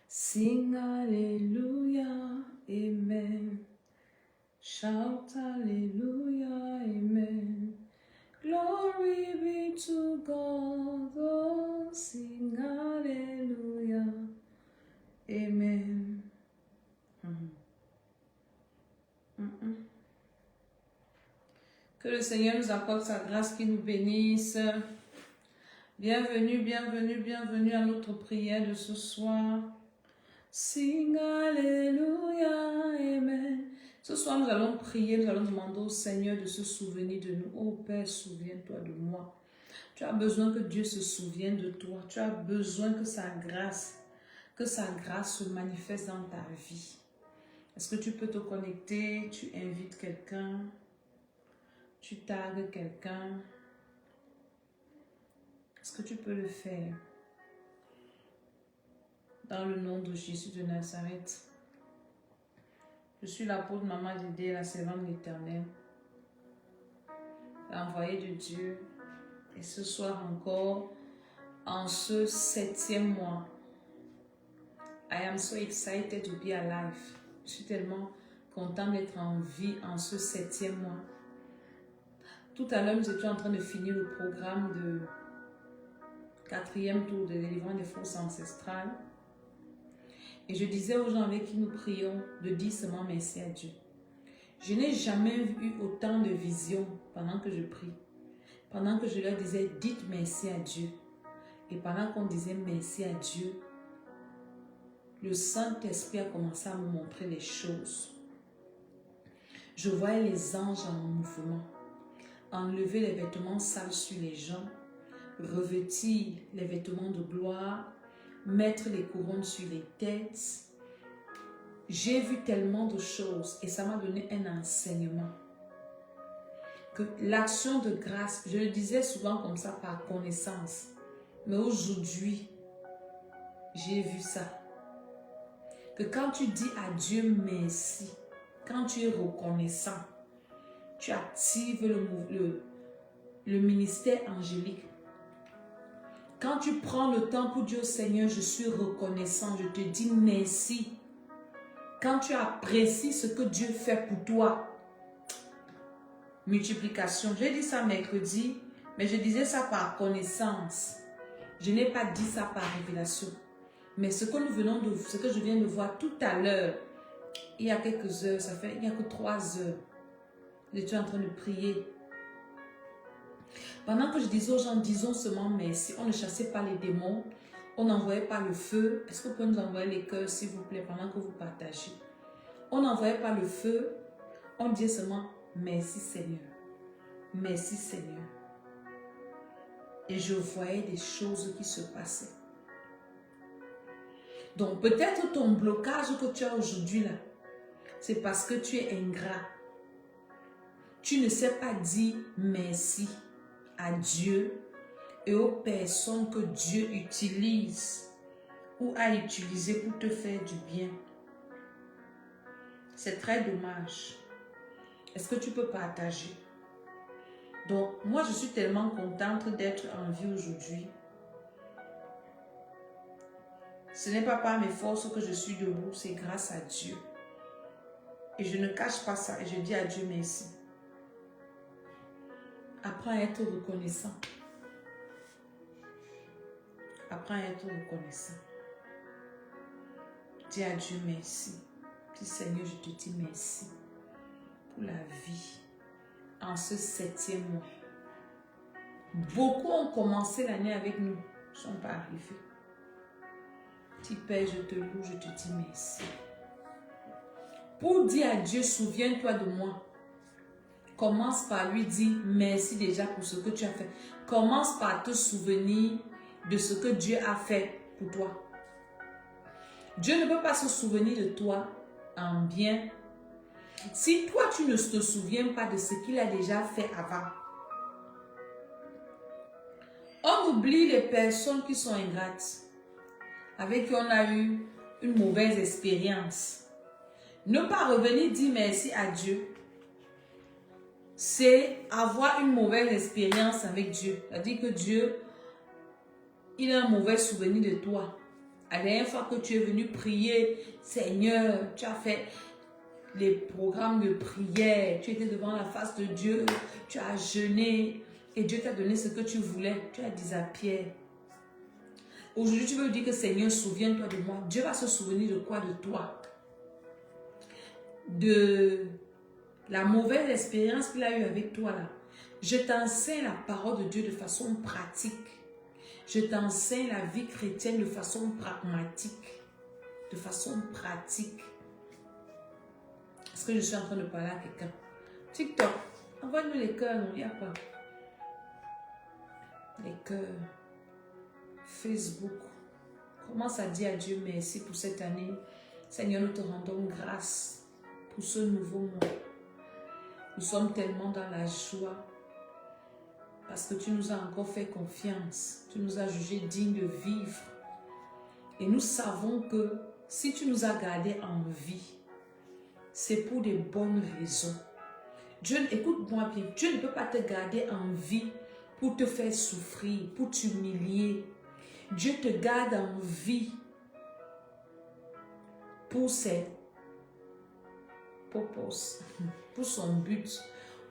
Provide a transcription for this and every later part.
Sing Hallelujah, Amen. Shout Hallelujah, Amen. Glory be to God. Oh, sing Hallelujah, Amen. Que le Seigneur nous accorde sa grâce, qui nous bénisse. Bienvenue, bienvenue, bienvenue à notre prière de ce soir. Sing Alléluia, Amen. Ce soir, nous allons prier, nous allons demander au Seigneur de se souvenir de nous. Oh Père, souviens-toi de moi. Tu as besoin que Dieu se souvienne de toi. Tu as besoin que sa grâce se manifeste dans ta vie. Est-ce que tu peux te connecter? Tu invites quelqu'un, tu tagues quelqu'un. Est-ce que tu peux le faire? Dans le nom de Jésus de Nazareth. Je suis l'apôtre Maman Dédé, la servante de l'Éternel, l'envoyée de Dieu. Et ce soir encore, en ce 7e mois, I am so excited to be alive. Je suis tellement contente d'être en vie en ce 7e mois. Tout à l'heure, nous étions en train de finir le programme de 4e tour de délivrance des forces ancestrales. Et je disais aux gens avec qui nous prions de dire seulement merci à Dieu. Je n'ai jamais eu autant de visions pendant que je prie. Pendant que je leur disais, dites merci à Dieu. Et pendant qu'on disait merci à Dieu, le Saint-Esprit a commencé à me montrer les choses. Je voyais les anges en mouvement, enlever les vêtements sales sur les gens, revêtir les vêtements de gloire, mettre les couronnes sur les têtes. J'ai vu tellement de choses et ça m'a donné un enseignement. Que l'action de grâce, je le disais souvent comme ça par connaissance, mais aujourd'hui, j'ai vu ça. Que quand tu dis à Dieu merci, quand tu es reconnaissant, tu actives le ministère angélique. Quand tu prends le temps pour dire au Seigneur, je suis reconnaissant, je te dis merci. Quand tu apprécies ce que Dieu fait pour toi, multiplication. J'ai dit ça mercredi, mais je disais ça par connaissance. Je n'ai pas dit ça par révélation. Mais ce que je viens de voir tout à l'heure, il y a quelques heures, il n'y a que 3 heures, j'étais en train de prier. Pendant que je disais aux gens, disons seulement merci, on ne chassait pas les démons, on n'envoyait pas le feu. Est-ce que vous pouvez nous envoyer les cœurs, s'il vous plaît, pendant que vous partagez? On n'envoyait pas le feu, on disait seulement merci Seigneur, merci Seigneur. Et je voyais des choses qui se passaient. Donc peut-être ton blocage que tu as aujourd'hui là, c'est parce que tu es ingrat. Tu ne sais pas dire merci à Dieu et aux personnes que Dieu utilise ou a utilisé pour te faire du bien. C'est très dommage. Est-ce que tu peux partager? Donc, moi, je suis tellement contente d'être en vie aujourd'hui. Ce n'est pas par mes forces que je suis debout, c'est grâce à Dieu. Et je ne cache pas ça et je dis à Dieu merci. Apprends à être reconnaissant. Apprends à être reconnaissant. Dis à Dieu merci. Dis Seigneur, je te dis merci pour la vie en ce 7e mois. Beaucoup ont commencé l'année avec nous, ne sont pas arrivés. Dis Père, je te loue, je te dis merci. Pour dire à Dieu, souviens-toi de moi. Commence par lui dire merci déjà pour ce que tu as fait. Commence par te souvenir de ce que Dieu a fait pour toi. Dieu ne peut pas se souvenir de toi en bien si toi tu ne te souviens pas de ce qu'il a déjà fait avant. On oublie les personnes qui sont ingrates, avec qui on a eu une mauvaise expérience. Ne pas revenir dire merci à Dieu, c'est avoir une mauvaise expérience avec Dieu. C'est-à-dire que Dieu il a un mauvais souvenir de toi. La dernière fois que tu es venu prier, Seigneur, tu as fait les programmes de prière, tu étais devant la face de Dieu, tu as jeûné et Dieu t'a donné ce que tu voulais. Tu as dit à Pierre, aujourd'hui tu veux lui dire que Seigneur, souviens-toi de moi. Dieu va se souvenir de quoi? De toi. De la mauvaise expérience qu'il a eue avec toi là. Je t'enseigne la parole de Dieu de façon pratique. Je t'enseigne la vie chrétienne de façon pragmatique. De façon pratique. Est-ce que je suis en train de parler à quelqu'un? TikTok, envoie-nous les cœurs, non, il n'y a pas. Les cœurs. Facebook. Commence à dire à Dieu merci pour cette année. Seigneur, nous te rendons grâce pour ce nouveau mois. Nous sommes tellement dans la joie parce que tu nous as encore fait confiance. Tu nous as jugés dignes de vivre. Et nous savons que si tu nous as gardés en vie, c'est pour des bonnes raisons. Dieu, écoute-moi bien, Dieu ne peut pas te garder en vie pour te faire souffrir, pour t'humilier. Dieu te garde en vie pour ses purposes, pour son but,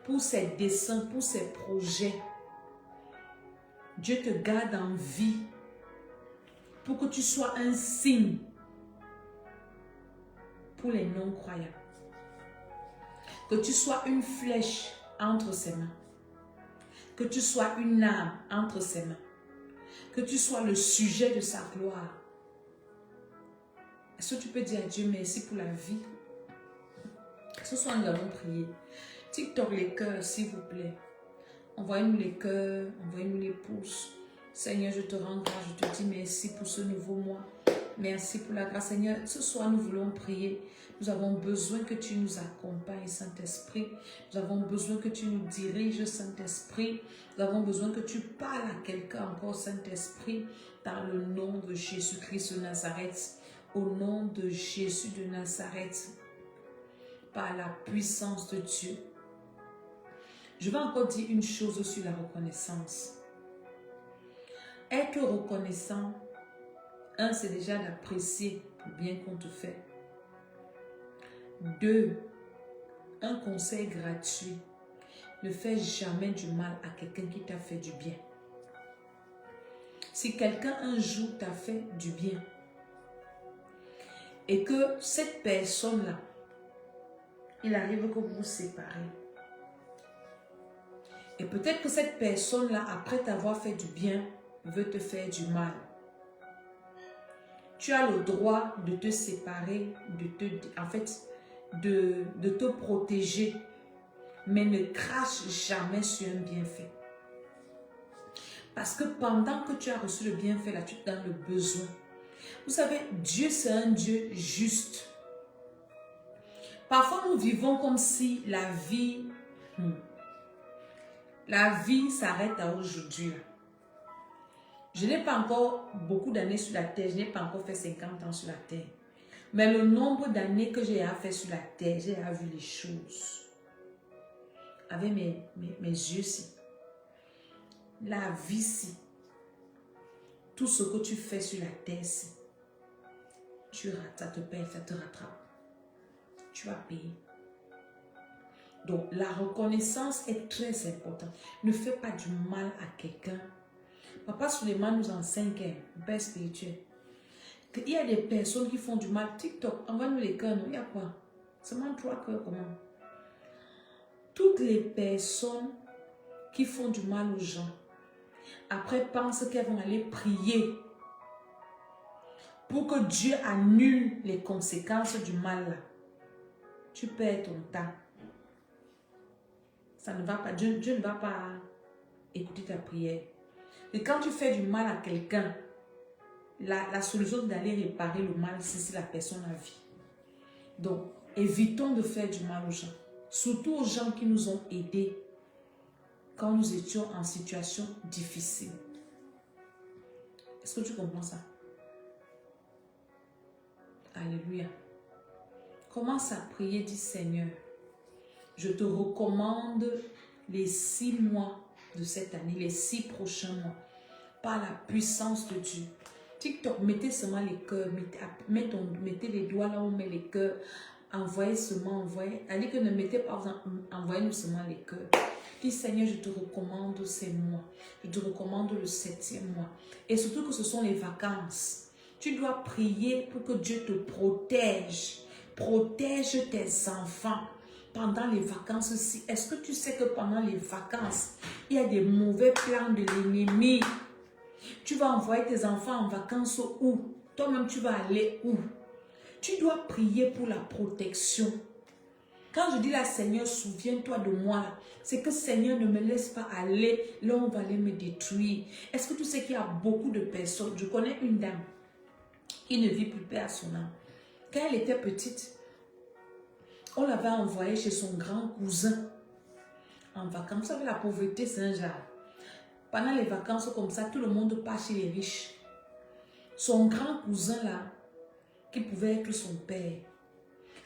pour ses desseins, pour ses projets. Dieu te garde en vie pour que tu sois un signe pour les non-croyants. Que tu sois une flèche entre ses mains. Que tu sois une âme entre ses mains. Que tu sois le sujet de sa gloire. Est-ce que tu peux dire à Dieu merci pour la vie? Ce soir, nous allons prier. TikTok, les cœurs, s'il vous plaît. Envoyez-nous les cœurs, envoyez-nous les pouces. Seigneur, je te rends grâce, je te dis merci pour ce nouveau mois. Merci pour la grâce, Seigneur. Ce soir, nous voulons prier. Nous avons besoin que tu nous accompagnes, Saint-Esprit. Nous avons besoin que tu nous diriges, Saint-Esprit. Nous avons besoin que tu parles à quelqu'un encore, Saint-Esprit, dans le nom de Jésus-Christ de Nazareth. Au nom de Jésus de Nazareth, par la puissance de Dieu. Je vais encore dire une chose sur la reconnaissance. Être reconnaissant, un, c'est déjà d'apprécier le bien qu'on te fait. Deux, un conseil gratuit. Ne fais jamais du mal à quelqu'un qui t'a fait du bien. Si quelqu'un un jour t'a fait du bien et que cette personne-là, il arrive que vous vous séparez. Et peut-être que cette personne-là, après t'avoir fait du bien, veut te faire du mal. Tu as le droit de te séparer, de te protéger. Mais ne crache jamais sur un bienfait. Parce que pendant que tu as reçu le bienfait, là, tu te donnes le besoin. Vous savez, Dieu, c'est un Dieu juste. Parfois, nous vivons comme si la vie s'arrête à aujourd'hui. Je n'ai pas encore beaucoup d'années sur la terre. Je n'ai pas encore fait 50 ans sur la terre. Mais le nombre d'années que j'ai fait sur la terre, j'ai vu les choses. Avec mes yeux-ci. La vie-ci. Tout ce que tu fais sur la terre-ci. Tu rates, ça te paye, ça te rattrape. Tu vas payer. Donc, la reconnaissance est très importante. Ne fais pas du mal à quelqu'un. Papa Suleiman nous enseigne un père spirituel. Il y a des personnes qui font du mal. TikTok, envoie-nous les cœurs, non? Il y a quoi? Seulement 3 cœurs, comment? Toutes les personnes qui font du mal aux gens, après pensent qu'elles vont aller prier pour que Dieu annule les conséquences du mal là. Tu perds ton temps. Ça ne va pas. Dieu ne va pas écouter ta prière. Et quand tu fais du mal à quelqu'un, la solution c'est d'aller réparer le mal si la personne a vie. Donc, évitons de faire du mal aux gens. Surtout aux gens qui nous ont aidés quand nous étions en situation difficile. Est-ce que tu comprends ça? Alléluia. Commence à prier, dis Seigneur, je te recommande les 6 mois de cette année, les 6 prochains mois. par la puissance de Dieu. TikTok, mettez seulement les cœurs, mettez les doigts là où on met les cœurs, envoyez seulement, envoyez. Allez que ne mettez pas, envoyez-nous seulement les cœurs. Dis Seigneur, je te recommande ces mois, je te recommande le 7e mois. Et surtout que ce sont les vacances. Tu dois prier pour que Dieu te protège. Protège tes enfants pendant les vacances aussi. Est-ce que tu sais que pendant les vacances, il y a des mauvais plans de l'ennemi? Tu vas envoyer tes enfants en vacances où? Toi-même, tu vas aller où? Tu dois prier pour la protection. Quand je dis là, Seigneur, souviens-toi de moi, c'est que Seigneur, ne me laisse pas aller là où on va aller me détruire. Est-ce que tu sais qu'il y a beaucoup de personnes? Je connais une dame qui ne vit plus paix à son âme. Quand elle était petite, on l'avait envoyée chez son grand cousin en vacances. Vous savez, la pauvreté, c'est un genre. Pendant les vacances comme ça, tout le monde part chez les riches. Son grand cousin là, qui pouvait être son père,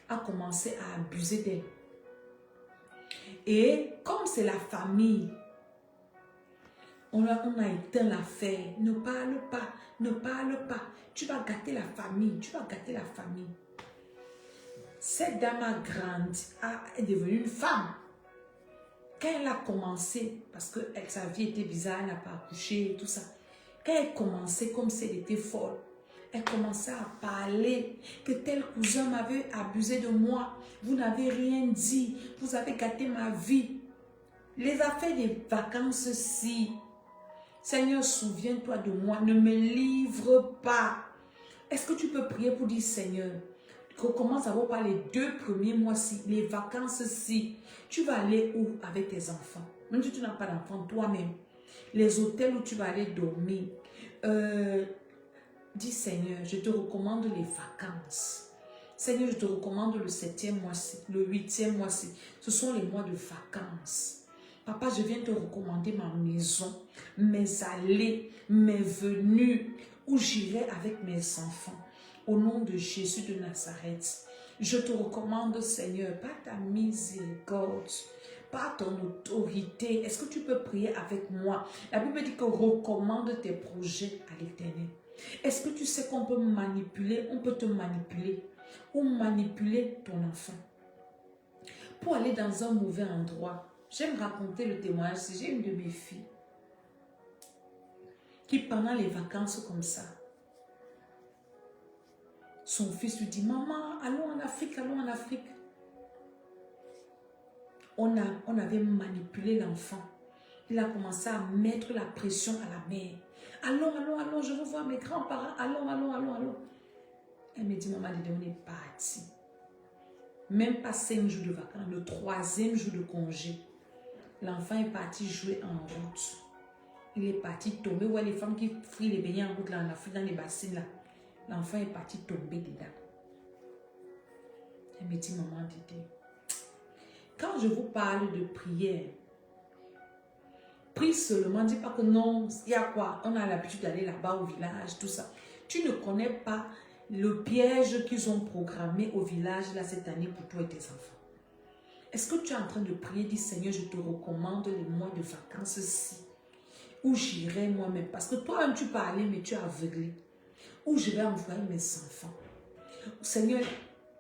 a commencé à abuser d'elle. Et comme c'est la famille, on a éteint l'affaire. Ne parle pas, ne parle pas. Tu vas gâter la famille, tu vas gâter la famille. Cette dame a grandi, est devenue une femme. Quand elle a commencé, parce que sa vie était bizarre, elle n'a pas accouché et tout ça. Quand elle commençait comme si elle était folle, elle commençait à parler que tel cousin m'avait abusé de moi. Vous n'avez rien dit, vous avez gâté ma vie. Les affaires des vacances-ci, Seigneur, souviens-toi de moi, ne me livre pas. Est-ce que tu peux prier pour dire, Seigneur, recommence d'abord par les 2 premiers mois-ci, les vacances-ci. Tu vas aller où avec tes enfants? Même si tu n'as pas d'enfants, toi-même. Les hôtels où tu vas aller dormir. Dis, Seigneur, je te recommande les vacances. Seigneur, je te recommande le 7e mois-ci, le 8e mois-ci. Ce sont les mois de vacances. Papa, je viens te recommander ma maison, mes allées, mes venues, où j'irai avec mes enfants. Au nom de Jésus de Nazareth, je te recommande, Seigneur, par ta miséricorde, par ton autorité. Est-ce que tu peux prier avec moi? La Bible dit que recommande tes projets à l'Éternel. Est-ce que tu sais qu'on peut manipuler, on peut te manipuler ou manipuler ton enfant pour aller dans un mauvais endroit? J'aime raconter le témoignage. J'ai une de mes filles qui, pendant les vacances comme ça, son fils lui dit, maman, allons en Afrique, allons en Afrique. On avait manipulé l'enfant. Il a commencé à mettre la pression à la mère. Allons, allons, allons, je veux voir mes grands-parents. Allons, allons, allons, allons. Elle me dit, maman, on est parti. Même pas 5 jours de vacances, le 3e jour de congé. L'enfant est parti jouer en route. Il est parti tomber. Ouais, les femmes qui frient les beignets en route là, en Afrique, dans les bassines là. L'enfant est parti tomber dedans. Elle me dit, maman, Dédé, quand je vous parle de prière, prie seulement, dis pas que non, il y a quoi? On a l'habitude d'aller là-bas au village, tout ça. Tu ne connais pas le piège qu'ils ont programmé au village là cette année pour toi et tes enfants. Est-ce que tu es en train de prier, dis Seigneur, je te recommande les mois de vacances-ci, où j'irai moi-même, parce que toi-même tu peux aller, mais tu es aveuglé. Où je vais envoyer mes enfants. Seigneur,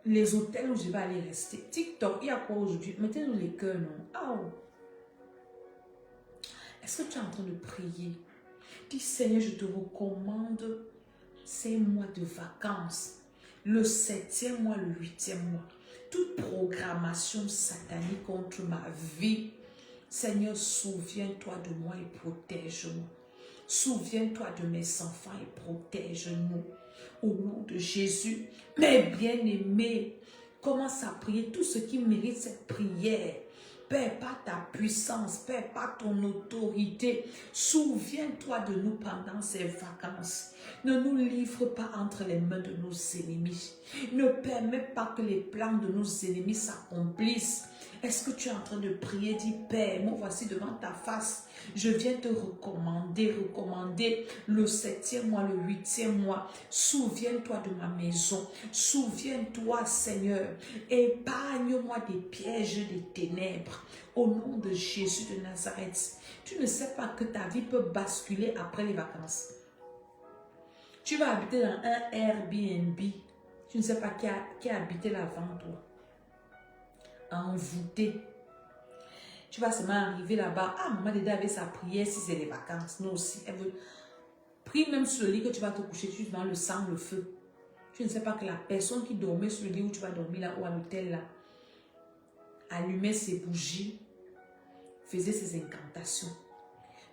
les hôtels où je vais aller rester. TikTok, il y a quoi aujourd'hui? Mettez-nous les cœurs, non? Oh. Est-ce que tu es en train de prier? Dis, Seigneur, je te recommande ces mois de vacances. Le 7e mois, le 8e mois. Toute programmation satanique contre ma vie. Seigneur, souviens-toi de moi et protège-moi. Souviens-toi de mes enfants et protège-nous. Au nom de Jésus, mes bien-aimés, commence à prier tout ce qui mérite cette prière. Père, par ta puissance, Père, par ton autorité, souviens-toi de nous pendant ces vacances. Ne nous livre pas entre les mains de nos ennemis. Ne permets pas que les plans de nos ennemis s'accomplissent. Est-ce que tu es en train de prier? Dis, Père, moi voici devant ta face. Je viens te recommander le 7e mois, le 8e mois. Souviens-toi de ma maison. Souviens-toi, Seigneur. Épargne-moi des pièges des ténèbres. Au nom de Jésus de Nazareth. Tu ne sais pas que ta vie peut basculer après les vacances. Tu vas habiter dans un Airbnb. Tu ne sais pas qui a habité là avant toi. Envoûté. Tu vas seulement arriver là-bas. Ah, maman déjà avait sa prière si c'est les vacances. Nous aussi. Elle veut... Prie même sur le lit que tu vas te coucher. Tu dans le sang, le feu. Tu ne sais pas que la personne qui dormait sur le lit où tu vas dormir là ou à l'hôtel là, allumait ses bougies, faisait ses incantations.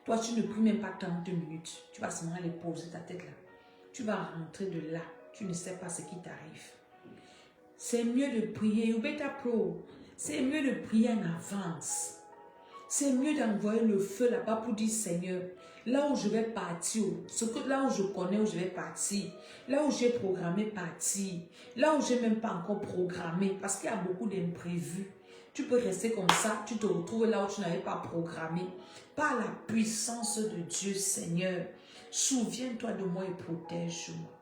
Toi, tu ne pries même pas 30 minutes. Tu vas seulement aller poser ta tête là. Tu vas rentrer de là. Tu ne sais pas ce qui t'arrive. C'est mieux de prier. You better pray. C'est mieux de prier en avance. C'est mieux d'envoyer le feu là-bas pour dire, Seigneur, là où je vais partir, là où je connais où je vais partir, là où j'ai programmé partir, là où je n'ai même pas encore programmé, parce qu'il y a beaucoup d'imprévus. Tu peux rester comme ça, tu te retrouves là où tu n'avais pas programmé. Par la puissance de Dieu, Seigneur, souviens-toi de moi et protège-moi.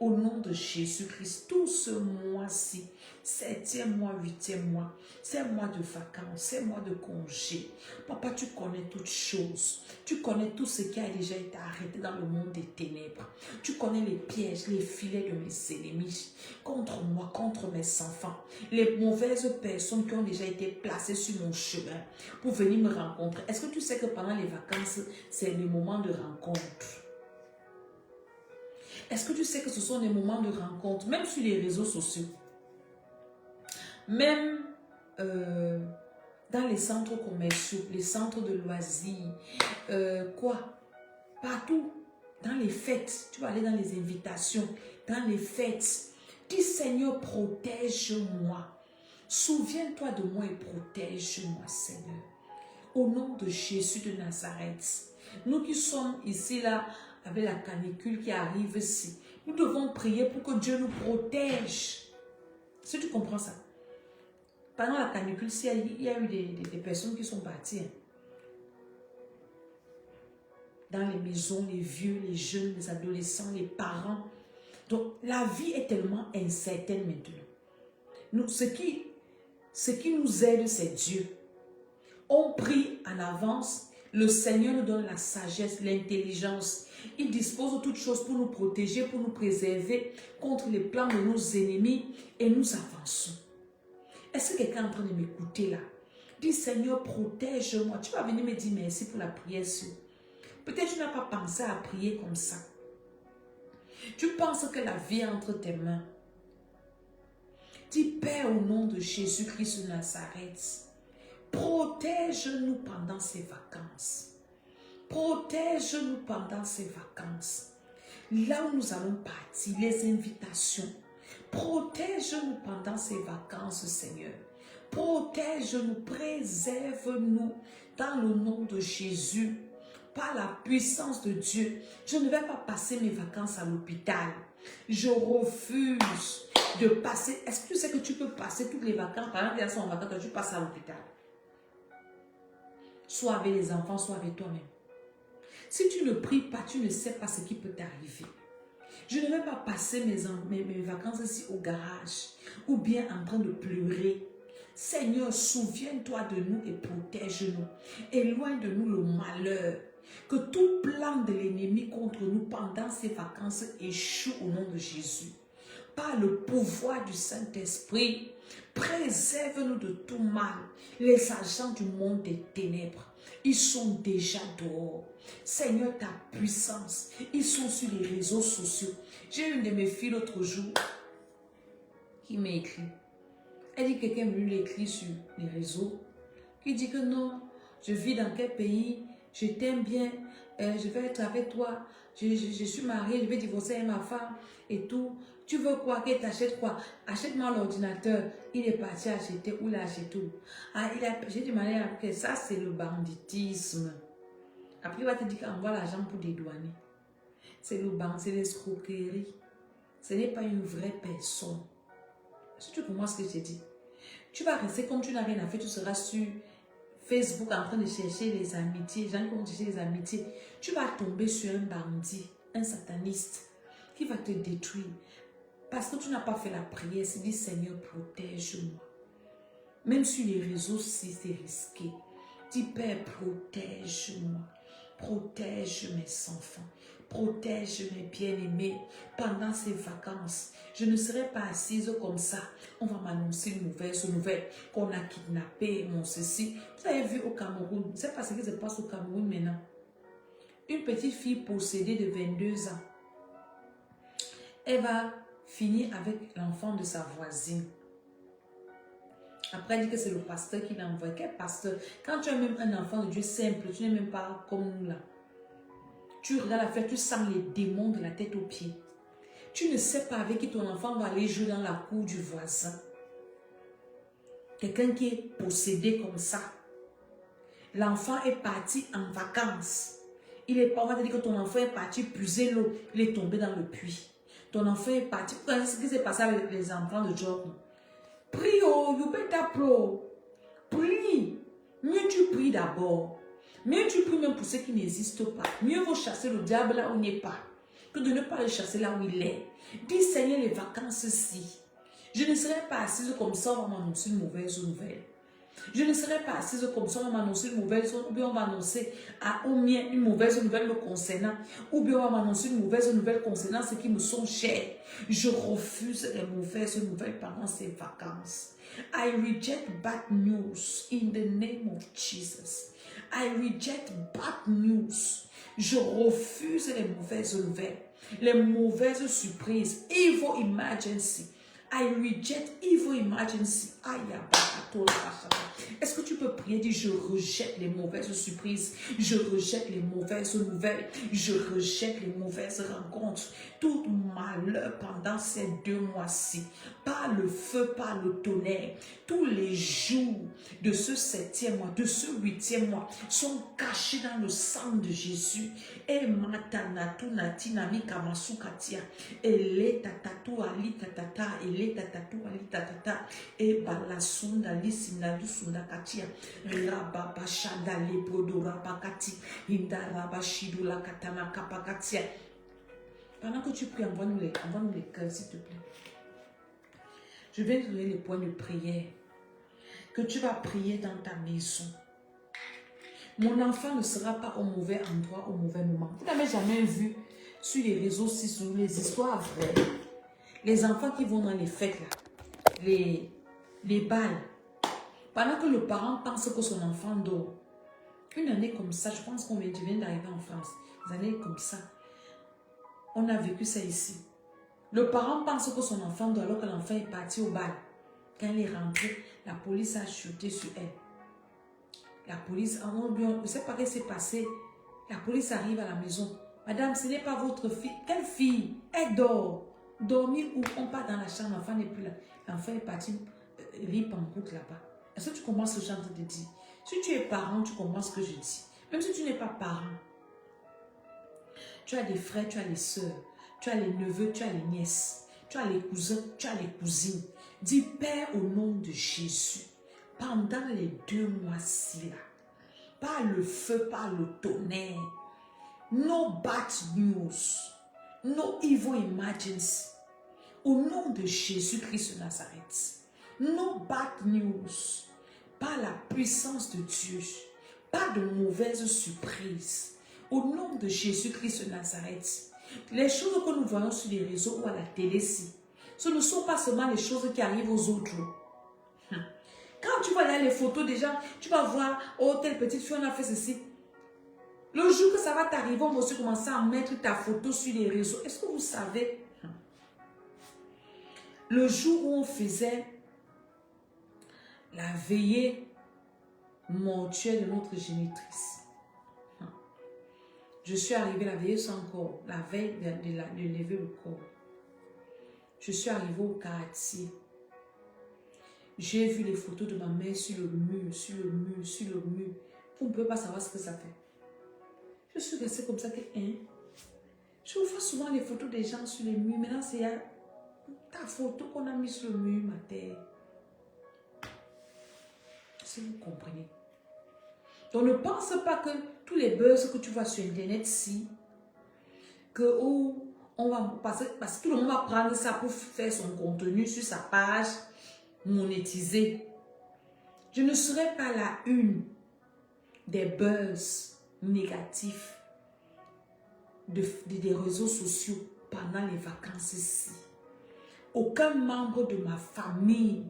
Au nom de Jésus-Christ, tout ce mois-ci, 7e mois, 8e mois, c'est mois de vacances, c'est mois de congé. Papa, tu connais toutes choses. Tu connais tout ce qui a déjà été arrêté dans le monde des ténèbres. Tu connais les pièges, les filets de mes ennemis contre moi, contre mes enfants. Les mauvaises personnes qui ont déjà été placées sur mon chemin pour venir me rencontrer. Est-ce que tu sais que pendant les vacances, c'est le moment de rencontre? Est-ce que tu sais que ce sont des moments de rencontre, même sur les réseaux sociaux, même dans les centres commerciaux, les centres de loisirs, partout, dans les fêtes, tu vas aller dans les invitations, dans les fêtes, dis Seigneur, protège-moi, souviens-toi de moi et protège-moi, Seigneur, au nom de Jésus de Nazareth. Nous qui sommes ici, là, avec la canicule qui arrive ici, nous devons prier pour que Dieu nous protège. Si tu comprends ça. Pendant la canicule, il y a eu des personnes qui sont parties. Dans les maisons, les vieux, les jeunes, les adolescents, les parents. Donc, la vie est tellement incertaine maintenant. Ce qui nous aide, c'est Dieu. On prie en avance. Le Seigneur nous donne la sagesse, l'intelligence. Il dispose de toutes choses pour nous protéger, pour nous préserver contre les plans de nos ennemis et nous avançons. Est-ce que quelqu'un est en train de m'écouter là? Dis Seigneur, protège-moi. Tu vas venir me dire merci pour la prière. Peut-être tu n'as pas pensé à prier comme ça. Tu penses que la vie est entre tes mains. Dis Père au nom de Jésus-Christ de Nazareth. Protège-nous pendant ces vacances. Protège-nous pendant ces vacances. Là où nous allons partir, les invitations. Protège-nous pendant ces vacances, Seigneur. Protège-nous, préserve-nous dans le nom de Jésus. Par la puissance de Dieu, je ne vais pas passer mes vacances à l'hôpital. Je refuse de passer. Est-ce que tu sais que tu peux passer toutes les vacances? Par exemple, il y a son vacances, tu passes à l'hôpital. Soit avec les enfants, soit avec toi-même. Si tu ne pries pas, tu ne sais pas ce qui peut t'arriver. Je ne vais pas passer mes vacances ici au garage ou bien en train de pleurer. Seigneur, souviens-toi de nous et protège-nous. Éloigne de nous le malheur. Que tout plan de l'ennemi contre nous pendant ces vacances échoue au nom de Jésus. Par le pouvoir du Saint-Esprit, préserve-nous de tout mal. Les agents du monde des ténèbres, ils sont déjà dehors. Seigneur, ta puissance, ils sont sur les réseaux sociaux. J'ai une de mes filles l'autre jour qui m'a écrit. Elle dit que quelqu'un lui écrit sur les réseaux, qui dit que non, je vis dans quel pays, je t'aime bien, je vais être avec toi, je suis mariée, je vais divorcer avec ma femme et tout. Tu veux quoi? Qu'elle t'achète quoi? Achète-moi l'ordinateur. Il est parti acheter ou il a acheté où? Ah, j'ai demandé que ça c'est le banditisme. Après il va te dire qu'envoie l'argent pour dédouaner. C'est le banc, c'est l'escroquerie. Ce n'est pas une vraie personne. Est-ce que tu comprends ce que je dis? Tu vas rester comme tu n'as rien à faire, tu seras sur Facebook en train de chercher les amitiés, les gens qui vont chercher les amitiés. Tu vas tomber sur un bandit, un sataniste qui va te détruire. Parce que tu n'as pas fait la prière, c'est dit Seigneur, protège-moi. Même sur les réseaux, si c'est risqué. Dis Père, protège-moi. Protège mes enfants. Protège mes bien-aimés pendant ces vacances. Je ne serai pas assise comme ça. On va m'annoncer une mauvaise nouvelle qu'on a kidnappé, mon ceci. Vous avez vu au Cameroun, c'est pas ce qui se passe au Cameroun maintenant. Une petite fille possédée de 22 ans. Elle va finir avec l'enfant de sa voisine. Après, elle dit que c'est le pasteur qui l'a envoyé. Quel pasteur? Quand tu as même un enfant de Dieu simple, tu n'es même pas comme nous là. Tu regardes l'affaire, tu sens les démons de la tête aux pieds. Tu ne sais pas avec qui ton enfant va aller jouer dans la cour du voisin. Quelqu'un qui est possédé comme ça. L'enfant est parti en vacances. Il est pas, on va te dire que ton enfant est parti puiser l'eau. Il est tombé dans le puits. Ton enfant est parti. Qu'est-ce qui s'est passé avec les enfants de Job? Prie, oh, you better pray. Prie. Mieux tu pries d'abord. Mieux tu pries même pour ceux qui n'existent pas. Mieux vaut chasser le diable là où il n'est pas que de ne pas le chasser là où il est. Dis Seigneur, les vacances-ci. Je ne serai pas assise comme ça, on va m'annoncer une mauvaise nouvelle. Je ne serai pas assise comme ça, on va m'annoncer une mauvaise nouvelle, ou bien on va annoncer au mien une mauvaise nouvelle me concernant, ou bien on va m'annoncer une mauvaise nouvelle concernant ceux qui me sont chers. Je refuse les mauvaises nouvelles pendant ces vacances. I reject bad news in the name of Jesus. I reject bad news. Je refuse les mauvaises nouvelles, les mauvaises surprises, evil emergency. I reject evil emergency. Est-ce que tu peux prier, dire je rejette les mauvaises surprises, je rejette les mauvaises nouvelles, je rejette les mauvaises rencontres, tout malheur pendant ces 2 mois-ci, par le feu, par le tonnerre, tous les jours de ce 7e mois, de ce 8e mois sont cachés dans le sang de Jésus. Et matanatu natinami kamasukatia, ele tatatu ali tatata, ele tatatu ali tatata, et balasunda lisina lusunda katia, rababashada leprodora bakati, indarabashidula katana kapakatia. Pendant que tu pries, envoie-nous les cœurs, s'il te plaît. Je vais te donner les points de prière que tu vas prier dans ta maison. Mon enfant ne sera pas au mauvais endroit, au mauvais moment. Vous n'avez jamais vu sur les réseaux sociaux les histoires vraies. Les enfants qui vont dans les fêtes, là, les balles. Pendant que le parent pense que son enfant dort. Une année comme ça, je pense qu'on vient d'arriver en France. Des années comme ça. On a vécu ça ici. Le parent pense que son enfant dort alors que l'enfant est parti au bal. Quand elle est rentrée, la police a chuté sur elle. La police, je ne sais pas ce qui s'est passé. La police arrive à la maison. Madame, ce n'est pas votre fille. Quelle fille? Elle dort. Dormir où? On part dans la chambre, l'enfant n'est plus là. L'enfant est parti rip en route là-bas. Est-ce que tu commences ce genre de te dire? Si tu es parent, tu comprends ce que je dis. Même si tu n'es pas parent. Tu as des frères, tu as des sœurs. Tu as les neveux, tu as les nièces. Tu as les cousins, tu as les cousines. Dis Père au nom de Jésus. Pendant les 2 mois-ci là, par le feu, par le tonnerre, no bad news, no evil emergency, au nom de Jésus-Christ de Nazareth, no bad news, par la puissance de Dieu, pas de mauvaises surprises, au nom de Jésus-Christ de Nazareth. Les choses que nous voyons sur les réseaux ou à la télé, ce ne sont pas seulement les choses qui arrivent aux autres. Quand tu vois là les photos des gens, tu vas voir, oh, telle petite fille, on a fait ceci. Le jour que ça va t'arriver, on va aussi commencer à mettre ta photo sur les réseaux. Est-ce que vous savez? Le jour où on faisait la veillée mortuaire de notre génitrice, je suis arrivée, la veillée sans corps, la veille de lever le corps. Je suis arrivée au quartier. J'ai vu les photos de ma mère sur le mur, sur le mur, sur le mur. Vous ne pouvez pas savoir ce que ça fait. Je suis restée comme ça que, je vois souvent les photos des gens sur les murs. Maintenant, c'est ta photo qu'on a mis sur le mur, ma terre. Si vous comprenez. Donc ne pense pas que tous les buzz que tu vois sur Internet, si, que on va passer, parce que tout le monde va prendre ça pour faire son contenu sur sa page, monétiser. Je ne serai pas la une des buzz négatifs des réseaux sociaux pendant les vacances ici. Aucun membre de ma famille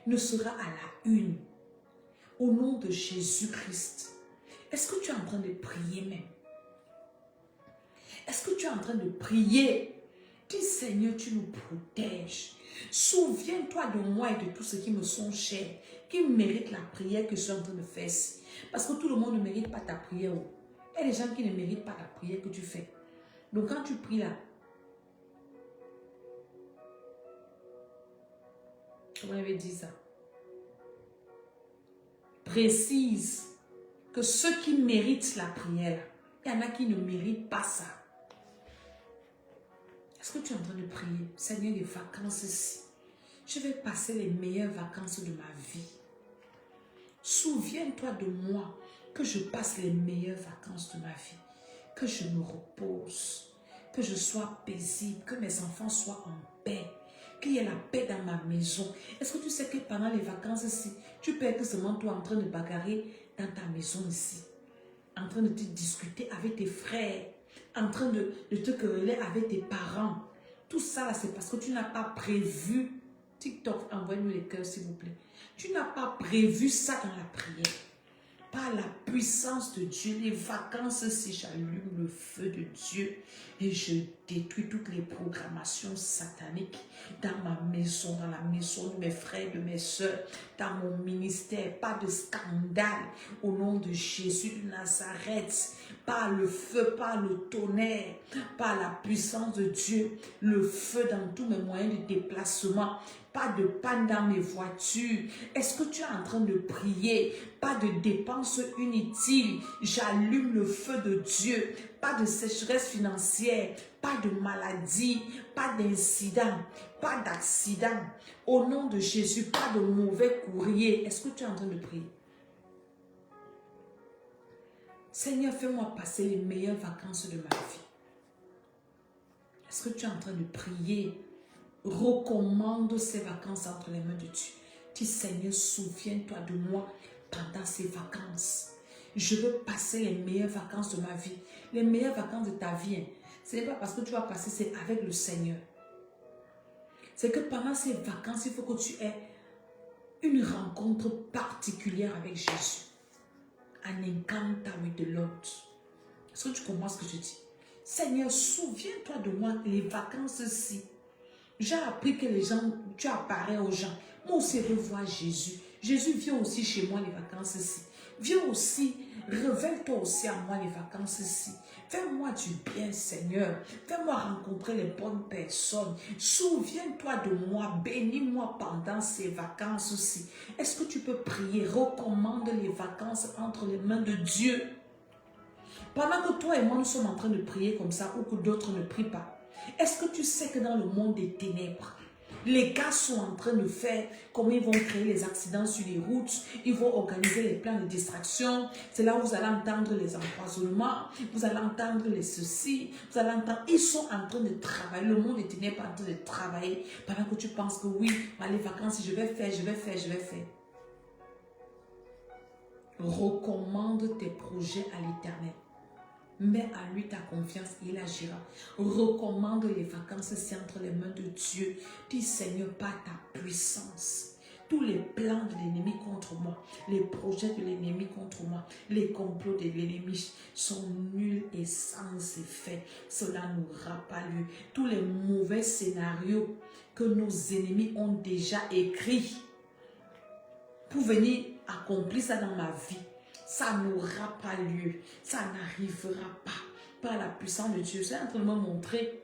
ne sera à la une. Au nom de Jésus-Christ. Est-ce que tu es en train de prier même? Est-ce que tu es en train de prier? Dis Seigneur, tu nous protèges. Souviens-toi de moi et de tous ceux qui me sont chers, qui méritent la prière que je suis en train de faire ici. Parce que tout le monde ne mérite pas ta prière. Il y a des gens qui ne méritent pas la prière que tu fais. Donc quand tu pries là, comment on avait dit ça? Précise que ceux qui méritent la prière, il y en a qui ne méritent pas ça. Est-ce que tu es en train de prier? Seigneur, les vacances ici, je vais passer les meilleures vacances de ma vie. Souviens-toi de moi, que je passe les meilleures vacances de ma vie, que je me repose, que je sois paisible, que mes enfants soient en paix, qu'il y ait la paix dans ma maison. Est-ce que tu sais que pendant les vacances ici, tu peux être seulement toi en train de bagarrer dans ta maison ici, en train de te discuter avec tes frères, en train de te quereller avec tes parents. Tout ça, c'est parce que tu n'as pas prévu. TikTok, envoie-nous les cœurs, s'il vous plaît. Tu n'as pas prévu ça dans la prière. Par la puissance de Dieu, les vacances, si j'allume le feu de Dieu et je détruis toutes les programmations sataniques dans ma maison, dans la maison de mes frères, de mes soeurs, dans mon ministère, pas de scandale au nom de Jésus de Nazareth, par le feu, par le tonnerre, par la puissance de Dieu, le feu dans tous mes moyens de déplacement. Pas de panne dans mes voitures. Est-ce que tu es en train de prier? Pas de dépenses inutiles. J'allume le feu de Dieu. Pas de sécheresse financière. Pas de maladie. Pas d'incident. Pas d'accident. Au nom de Jésus, pas de mauvais courrier. Est-ce que tu es en train de prier? Seigneur, fais-moi passer les meilleures vacances de ma vie. Est-ce que tu es en train de prier? Recommande ces vacances entre les mains de Dieu. Dis Seigneur, souviens-toi de moi pendant ces vacances. Je veux passer les meilleures vacances de ma vie. Les meilleures vacances de ta vie. Ce n'est pas parce que tu vas passer, c'est avec le Seigneur. C'est que pendant ces vacances, il faut que tu aies une rencontre particulière avec Jésus. An encounter with the Lord. Est-ce que tu comprends ce que je dis? Seigneur, souviens-toi de moi les vacances-ci. J'ai appris que les gens, tu apparais aux gens. Moi aussi, revois Jésus. Jésus vient aussi chez moi les vacances ici. Viens aussi, révèle-toi aussi à moi les vacances ici. Fais-moi du bien, Seigneur. Fais-moi rencontrer les bonnes personnes. Souviens-toi de moi. Bénis-moi pendant ces vacances aussi. Est-ce que tu peux prier? Recommande les vacances entre les mains de Dieu. Pendant que toi et moi, nous sommes en train de prier comme ça ou que d'autres ne prient pas. Est-ce que tu sais que dans le monde des ténèbres, les gars sont en train de faire comment ils vont créer les accidents sur les routes, ils vont organiser les plans de distraction. C'est là où vous allez entendre les empoisonnements, vous allez entendre les ceci, vous allez entendre. Ils sont en train de travailler, le monde des ténèbres est en train de travailler pendant que tu penses que oui, les vacances, je vais faire. Recommande tes projets à l'Éternel. Mets à lui ta confiance et il agira. Recommande les vacances entre les mains de Dieu. Dis Seigneur, par ta puissance, tous les plans de l'ennemi contre moi, les projets de l'ennemi contre moi, les complots de l'ennemi sont nuls et sans effet. Cela n'aura pas lieu. Tous les mauvais scénarios que nos ennemis ont déjà écrits pour venir accomplir ça dans ma vie, ça n'aura pas lieu, ça n'arrivera pas. Par la puissance de Dieu, c'est en train de me montrer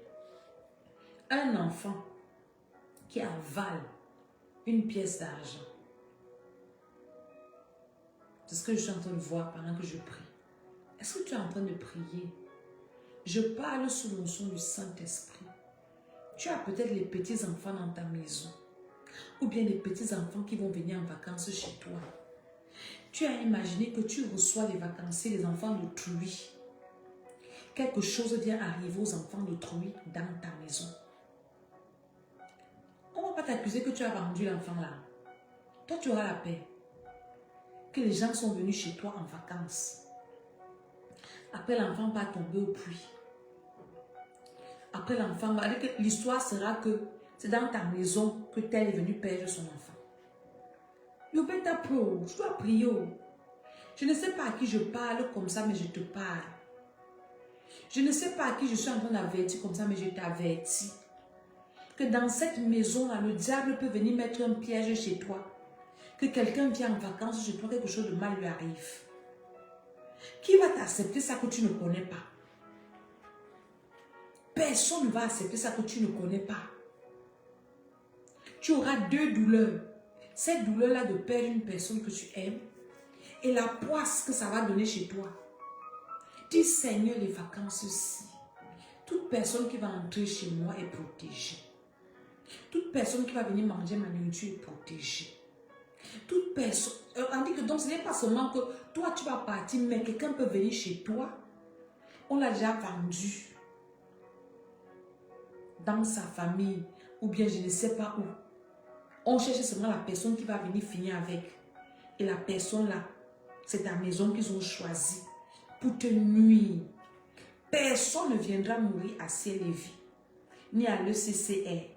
un enfant qui avale une pièce d'argent. C'est ce que je suis en train de voir pendant que je prie. Est-ce que tu es en train de prier? Je parle sous l'onction du Saint-Esprit. Tu as peut-être les petits enfants dans ta maison, ou bien les petits enfants qui vont venir en vacances chez toi. Tu as imaginé que tu reçois les vacanciers, les enfants d'autrui. Quelque chose vient arriver aux enfants d'autrui dans ta maison. On ne va pas t'accuser que tu as vendu l'enfant là. Toi, tu auras la paix. Que les gens sont venus chez toi en vacances. Après, l'enfant va tomber au puits. Après, l'enfant va... L'histoire sera que c'est dans ta maison que tel est venu perdre son enfant. Yo, bêta pro, je dois prier. Je ne sais pas à qui je parle comme ça, mais je te parle. Je ne sais pas à qui je suis en train d'avertir comme ça, mais je t'avertis. Que dans cette maison-là, le diable peut venir mettre un piège chez toi. Que quelqu'un vient en vacances chez toi, quelque chose de mal lui arrive. Qui va t'accepter ça que tu ne connais pas? Personne ne va accepter ça que tu ne connais pas. Tu auras deux douleurs. Cette douleur-là de perdre une personne que tu aimes et la poisse que ça va donner chez toi. Dis Seigneur, les vacances-ci, toute personne qui va entrer chez moi est protégée. Toute personne qui va venir manger ma nourriture est protégée. Toute personne, on dit que donc ce n'est pas seulement que toi tu vas partir, mais quelqu'un peut venir chez toi. On l'a déjà vendu dans sa famille ou bien je ne sais pas où. On cherche seulement la personne qui va venir finir avec. Et la personne là, c'est ta maison qu'ils ont choisie pour te nuire. Personne ne viendra mourir à ciel et vie, ni à l'ECCR,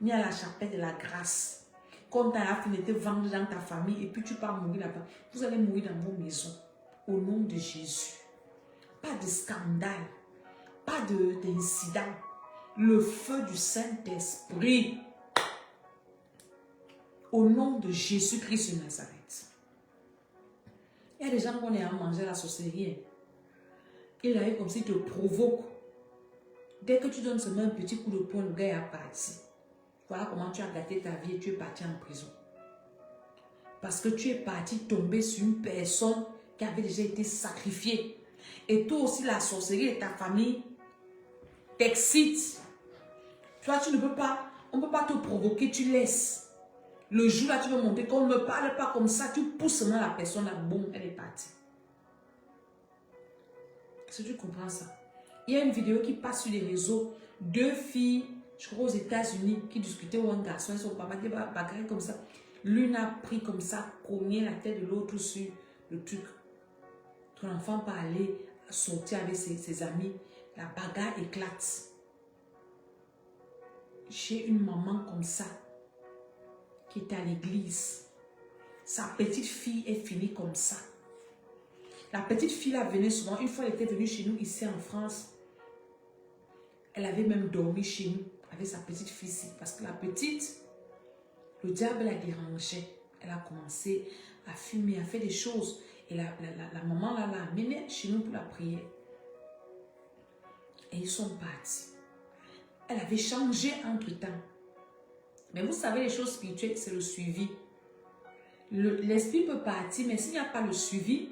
ni à la chapelle de la grâce. Quand tu as fini de vendre dans ta famille et puis tu pars mourir là-bas, vous allez mourir dans vos maisons. Au nom de Jésus. Pas de scandale, pas d'incident. Le feu du Saint-Esprit. Au nom de Jésus-Christ de Nazareth. Il y a des gens qu'on est à manger la sorcellerie. Il arrive comme s'il te provoque. Dès que tu donnes seulement un petit coup de poing, le gars est parti. Voilà comment tu as gâté ta vie et tu es parti en prison. Parce que tu es parti tomber sur une personne qui avait déjà été sacrifiée. Et toi aussi, la sorcellerie de ta famille t'excite. Toi, tu ne peux pas, on ne peut pas te provoquer, tu laisses. Le jour là, tu veux montrer qu'on ne parle pas comme ça, tu pousses seulement la personne là, boum, elle est partie. Est-ce que tu comprends ça? Il y a une vidéo qui passe sur les réseaux, deux filles, je crois aux États-Unis, qui discutaient ou un garçon, son papa, des bagarres comme ça. L'une a pris comme ça, cogné la tête de l'autre sur le truc. Ton enfant peut aller sortir avec ses amis, la bagarre éclate. J'ai une maman comme ça, qui est à l'église. Sa petite fille est finie comme ça. La petite fille là venait souvent, une fois elle était venue chez nous ici en France. Elle avait même dormi chez nous avec sa petite fille ici. Parce que la petite, le diable la dérangeait. Elle a commencé à fumer, à faire des choses. Et la maman là l'a amenée chez nous pour la prière. Et ils sont partis. Elle avait changé entre temps. Mais vous savez, les choses spirituelles, c'est le suivi. L'esprit peut partir, mais s'il n'y a pas le suivi,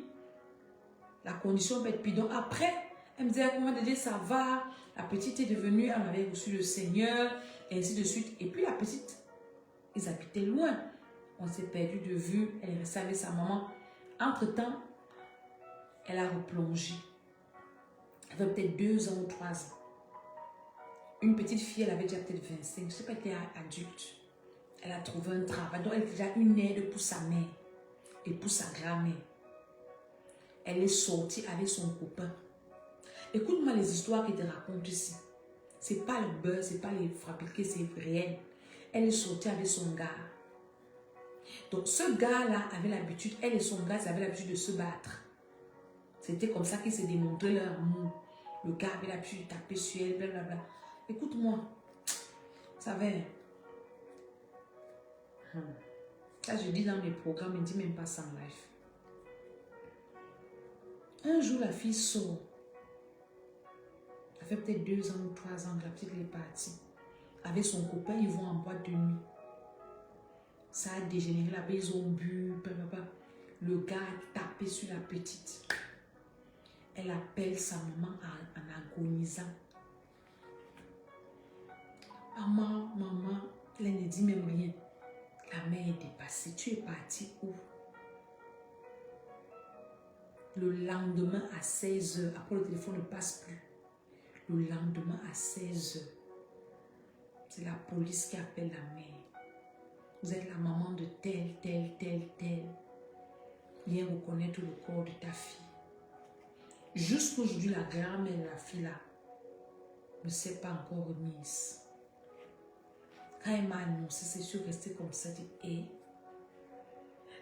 la condition peut être pire. Donc après, elle me disait à un moment donné, ça va. La petite est devenue, elle avait reçu le Seigneur, et ainsi de suite. Et puis la petite, ils habitaient loin. On s'est perdu de vue. Elle est restée avec sa maman. Entre-temps, elle a replongé. Elle avait peut-être 2 ans ou 3 ans. Une petite fille, elle avait déjà peut-être 25. Je ne sais pas, elle était adulte. Elle a trouvé un travail. Donc, elle était déjà une aide pour sa mère et pour sa grand-mère. Elle est sortie avec son copain. Écoute-moi les histoires qu'il te raconte ici. Ce n'est pas le beurre, ce n'est pas les fabriqués, c'est réel. Elle est sortie avec son gars. Donc, ce gars-là avait l'habitude, elle et son gars, ils avaient l'habitude de se battre. C'était comme ça qu'ils se démontraient leur amour. Le gars avait l'habitude de taper sur elle, blablabla. Écoute-moi, vous savez, ça je dis dans mes programmes, je ne dis même pas ça en live. Un jour, la fille sort. Ça fait peut-être 2 ans ou 3 ans que la petite est partie. Avec son copain, ils vont en boîte de nuit. Ça a dégénéré là-bas, ils ont bu, blablabla. Le gars a tapé sur la petite. Elle appelle sa maman en agonisant. Maman, maman, elle ne dit même rien. La mère est dépassée. Tu es partie où? Le lendemain à 16 h, après le téléphone ne passe plus. Le lendemain à 16 h, c'est la police qui appelle la mère. Vous êtes la maman de tel. Viens reconnaître le corps de ta fille. Jusqu'aujourd'hui, la grand-mère de la fille là ne s'est pas encore remise. Quand elle m'a annoncé, c'est sûr rester comme ça. Et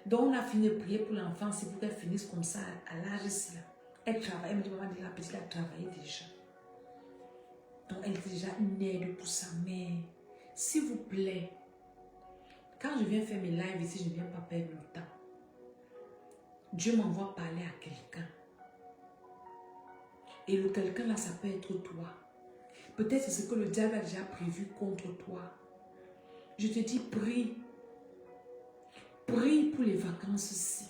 donc on a fini de prier pour l'enfant, c'est pour qu'elle finisse comme ça à l'âge ci là. Elle travaille, elle me dit, maman, la petite a travaillé déjà. Donc elle est déjà une aide pour sa mère. S'il vous plaît, quand je viens faire mes lives ici, je ne viens pas perdre le temps. Dieu m'envoie parler à quelqu'un. Et le quelqu'un là, ça peut être toi. Peut-être c'est ce que le diable a déjà prévu contre toi. Je te dis, prie. Prie pour les vacances-ci.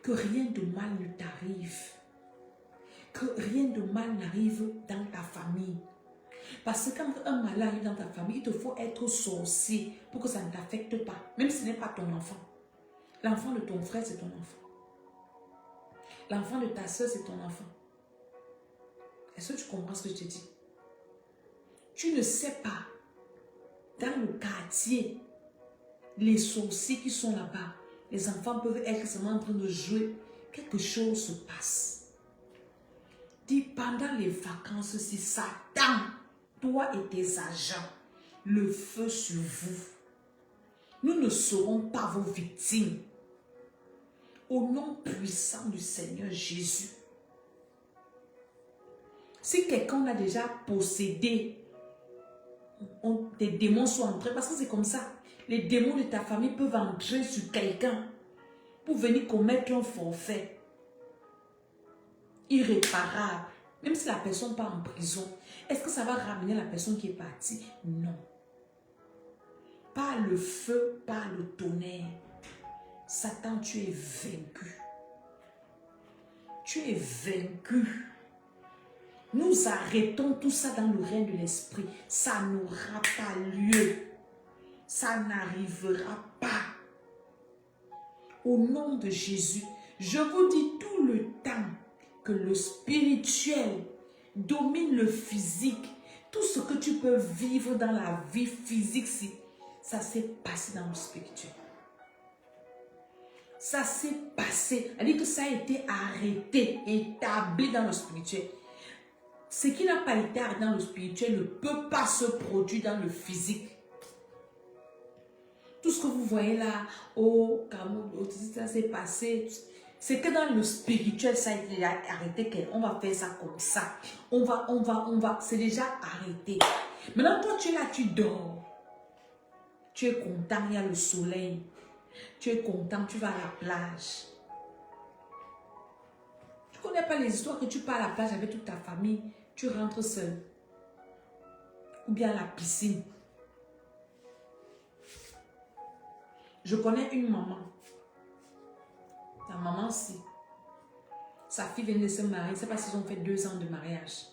Que rien de mal ne t'arrive. Que rien de mal n'arrive dans ta famille. Parce que quand un mal arrive dans ta famille, il te faut être sorcier pour que ça ne t'affecte pas. Même si ce n'est pas ton enfant. L'enfant de ton frère, c'est ton enfant. L'enfant de ta soeur, c'est ton enfant. Est-ce que tu comprends ce que je te dis? Tu ne sais pas, dans le quartier, les sorciers qui sont là-bas, les enfants peuvent être seulement en train de jouer. Quelque chose se passe. Dis, pendant les vacances, si Satan, toi et tes agents, le feu sur vous, nous ne serons pas vos victimes. Au nom puissant du Seigneur Jésus. Si quelqu'un a déjà possédé, des démons sont entrés, parce que c'est comme ça. Les démons de ta famille peuvent entrer sur quelqu'un pour venir commettre un forfait irréparable. Même si la personne n'est pas en prison, est-ce que ça va ramener la personne qui est partie? Non. Par le feu, par le tonnerre. Satan, tu es vaincu. Tu es vaincu. Nous arrêtons tout ça dans le règne de l'esprit. Ça n'aura pas lieu. Ça n'arrivera pas. Au nom de Jésus, je vous dis tout le temps que le spirituel domine le physique. Tout ce que tu peux vivre dans la vie physique, ça s'est passé dans le spirituel. Ça s'est passé. C'est-à-dire que ça a été arrêté, établi dans le spirituel. Ce qui n'a pas été arrêté dans le spirituel ne peut pas se produire dans le physique. Tout ce que vous voyez là, oh, ça s'est passé. C'est que dans le spirituel, ça a été arrêté. On va faire ça comme ça. On va. C'est déjà arrêté. Maintenant, toi, tu es là, tu dors. Tu es content, il y a le soleil. Tu es content, tu vas à la plage. Tu ne connais pas les histoires que tu pars à la plage avec toute ta famille. Tu rentres seul. Ou bien à la piscine. Je connais une maman. La maman, si. Sa fille vient de se marier. Je ne sais pas s'ils ont fait 2 ans de mariage.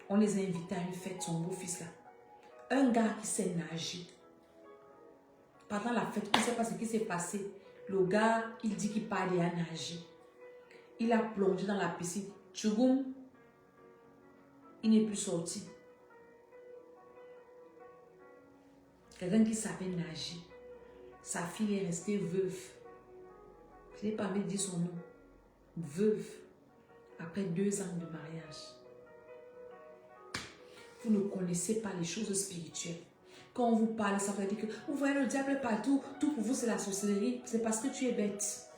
On les a invités à une fête, son beau-fils là. Un gars qui sait nager. Pendant la fête, on ne sait pas ce qui s'est passé. Le gars, il dit qu'il part à nager. Il a plongé dans la piscine. Tchougoum, il n'est plus sorti. Quelqu'un qui savait nager. Sa fille est restée veuve. Je n'ai pas envie de dire son nom. Veuve. Après 2 ans de mariage. Vous ne connaissez pas les choses spirituelles. Quand on vous parle, ça veut dire que vous voyez le diable partout. Tout pour vous, c'est la sorcellerie. C'est parce que tu es bête.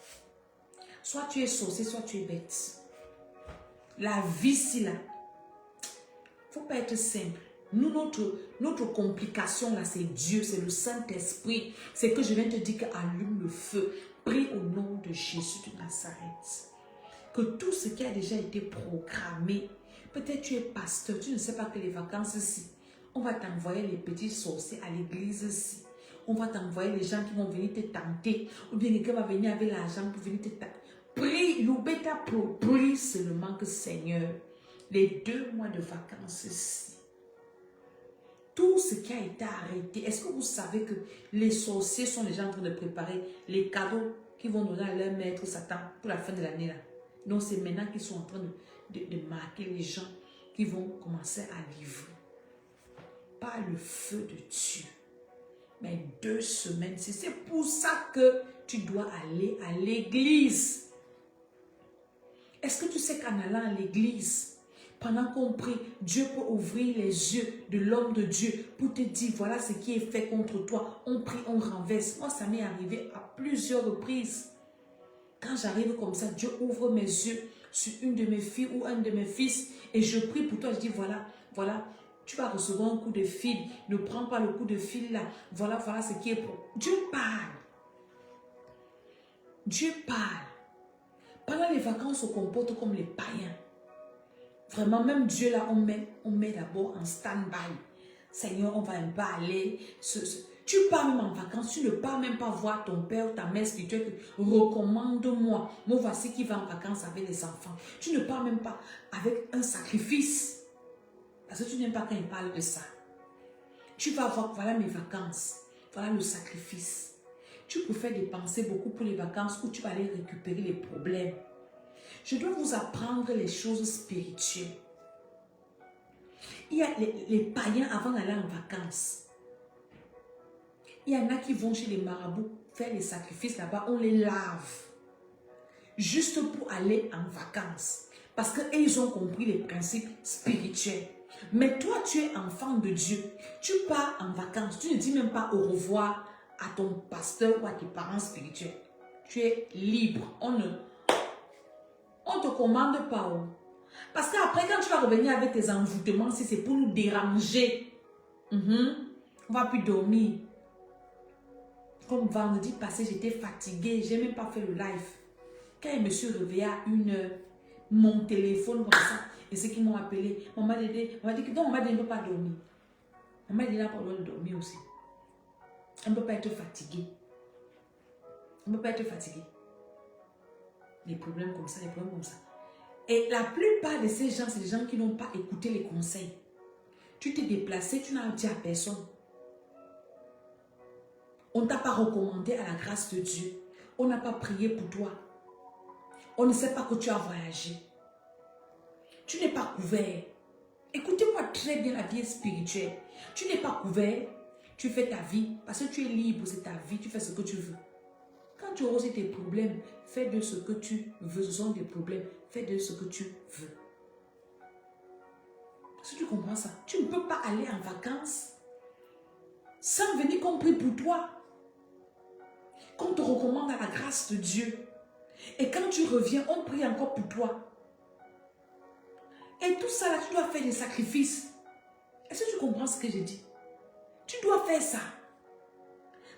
Soit tu es sorcier, soit tu es bête. La vie, c'est là. Il ne faut pas être simple. Nous, notre complication, là, c'est Dieu, c'est le Saint-Esprit. C'est que je viens te dire qu'allume le feu. Prie au nom de Jésus de Nazareth. Que tout ce qui a déjà été programmé, peut-être tu es pasteur, tu ne sais pas que les vacances ici, on va t'envoyer les petits sorciers à l'église ici. On va t'envoyer les gens qui vont venir te tenter. Ou bien quelqu'un va venir avec l'argent pour venir te tenter. Prie, l'oubeta pro, prie seulement que Seigneur, les 2 mois de vacances ici, tout ce qui a été arrêté. Est-ce que vous savez que les sorciers sont déjà en train de préparer les cadeaux qu'ils vont donner à leur maître Satan pour la fin de l'année là? Donc c'est maintenant qu'ils sont en train de marquer les gens qui vont commencer à livrer. Par le feu de Dieu. Mais 2 semaines, c'est pour ça que tu dois aller à l'église. Est-ce que tu sais qu'en allant à l'église, pendant qu'on prie, Dieu peut ouvrir les yeux de l'homme de Dieu pour te dire, voilà ce qui est fait contre toi. On prie, on renverse. Moi, ça m'est arrivé à plusieurs reprises. Quand j'arrive comme ça, Dieu ouvre mes yeux sur une de mes filles ou un de mes fils et je prie pour toi. Je dis, voilà, tu vas recevoir un coup de fil. Ne prends pas le coup de fil là. Voilà ce qui est pour. Dieu parle. Dieu parle. Pendant les vacances, on se comporte comme les païens. Vraiment, même Dieu là, on met d'abord en stand-by. Seigneur, on va un peu aller. Tu pars même en vacances, tu ne pars même pas voir ton père ou ta mère spirituelle. Recommande-moi. Moi, voici qui va en vacances avec les enfants. Tu ne pars même pas avec un sacrifice. Parce que tu n'aimes pas quand il parle de ça. Tu vas voir, voilà mes vacances. Voilà le sacrifice. Tu peux faire dépenser beaucoup pour les vacances où tu vas aller récupérer les problèmes. Je dois vous apprendre les choses spirituelles. Il y a les païens avant d'aller en vacances. Il y en a qui vont chez les marabouts faire les sacrifices là-bas. On les lave. Juste pour aller en vacances. Parce qu'ils ont compris les principes spirituels. Mais toi, tu es enfant de Dieu. Tu pars en vacances. Tu ne dis même pas au revoir à ton pasteur ou à tes parents spirituels. Tu es libre. On ne te commande pas. Parce qu'après, quand tu vas revenir avec tes envoûtements, si c'est pour nous déranger, on ne va plus dormir. Comme vendredi passé, j'étais fatiguée. Je n'ai même pas fait le live. Quand je me suis réveillée à 1h, mon téléphone comme ça, et ceux qui m'ont appelé, on m'a dit que non, on m'a dit, on ne peut pas dormir. On m'a dit, là, pour dormir aussi. On ne peut pas être fatigué. On ne peut pas être fatigué. Les problèmes comme ça, les problèmes comme ça. Et la plupart de ces gens, c'est des gens qui n'ont pas écouté les conseils. Tu t'es déplacé, tu n'as dit à personne. On ne t'a pas recommandé à la grâce de Dieu. On n'a pas prié pour toi. On ne sait pas que tu as voyagé. Tu n'es pas couvert. Écoutez-moi très bien la vie spirituelle. Tu n'es pas couvert. Tu fais ta vie parce que tu es libre, c'est ta vie. Tu fais ce que tu veux. Quand tu auras tes problèmes, fais de ce que tu veux. Ce sont des problèmes. Fais de ce que tu veux. Si tu comprends ça, tu ne peux pas aller en vacances sans venir qu'on prie pour toi. Qu'on te recommande à la grâce de Dieu. Et quand tu reviens, on prie encore pour toi. Et tout ça, là, tu dois faire des sacrifices. Est-ce que tu comprends ce que je dis? Tu dois faire ça.